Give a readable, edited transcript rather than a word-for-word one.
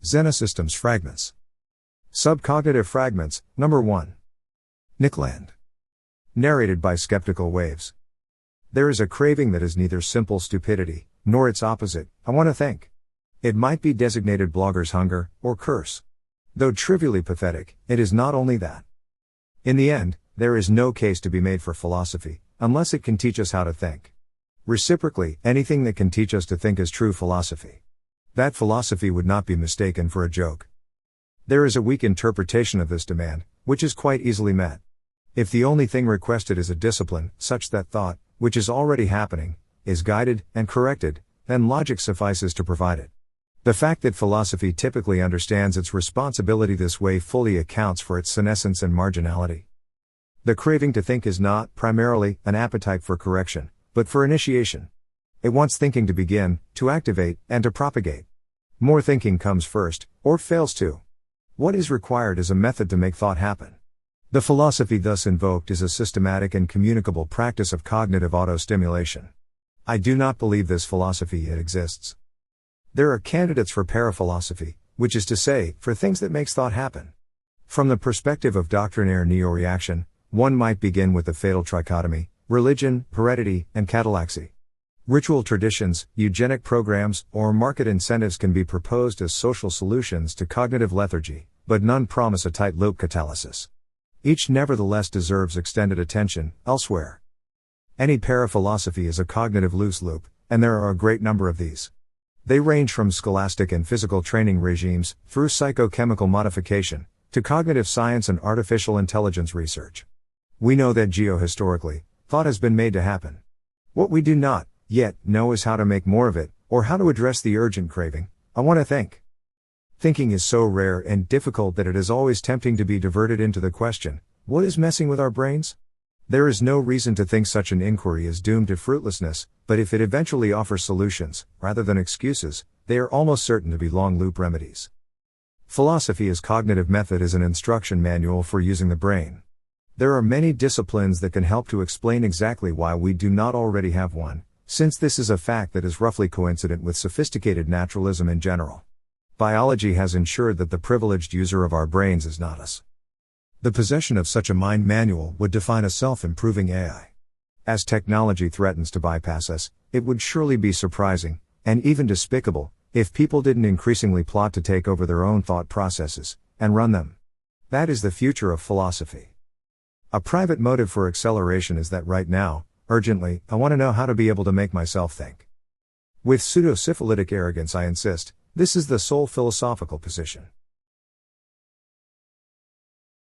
Xenosystems Fragments. Subcognitive Fragments, Number 1. Nickland. Narrated by Skeptical Waves. There is a craving that is neither simple stupidity, nor its opposite, I want to think. It might be designated blogger's hunger, or curse. Though trivially pathetic, it is not only that. In the end, there is no case to be made for philosophy, unless it can teach us how to think. Reciprocally, anything that can teach us to think is true philosophy. That philosophy would not be mistaken for a joke. There is a weak interpretation of this demand, which is quite easily met. If the only thing requested is a discipline, such that thought, which is already happening, is guided and corrected, then logic suffices to provide it. The fact that philosophy typically understands its responsibility this way fully accounts for its senescence and marginality. The craving to think is not, primarily, an appetite for correction, but for initiation. It wants thinking to begin, to activate, and to propagate. More thinking comes first, or fails to. What is required is a method to make thought happen. The philosophy thus invoked is a systematic and communicable practice of cognitive auto-stimulation. I do not believe this philosophy yet exists. There are candidates for paraphilosophy, which is to say, for things that makes thought happen. From the perspective of doctrinaire neo-reaction, one might begin with the fatal trichotomy, religion, heredity, and catallaxy. Ritual traditions, eugenic programs, or market incentives can be proposed as social solutions to cognitive lethargy, but none promise a tight loop catalysis. Each nevertheless deserves extended attention, elsewhere. Any paraphilosophy is a cognitive loose loop, and there are a great number of these. They range from scholastic and physical training regimes, through psychochemical modification, to cognitive science and artificial intelligence research. We know that geohistorically, thought has been made to happen. What we do not, yet, know is how to make more of it, or how to address the urgent craving, I want to think. Thinking is so rare and difficult that it is always tempting to be diverted into the question, what is messing with our brains? There is no reason to think such an inquiry is doomed to fruitlessness, but if it eventually offers solutions, rather than excuses, they are almost certain to be long-loop remedies. Philosophy as cognitive method is an instruction manual for using the brain. There are many disciplines that can help to explain exactly why we do not already have one, since this is a fact that is roughly coincident with sophisticated naturalism in general. Biology has ensured that the privileged user of our brains is not us. The possession of such a mind manual would define a self-improving AI. As technology threatens to bypass us, it would surely be surprising, and even despicable, if people didn't increasingly plot to take over their own thought processes, and run them. That is the future of philosophy. A private motive for acceleration is that right now, urgently, I want to know how to be able to make myself think. With pseudo-syphilitic arrogance I insist, this is the sole philosophical position.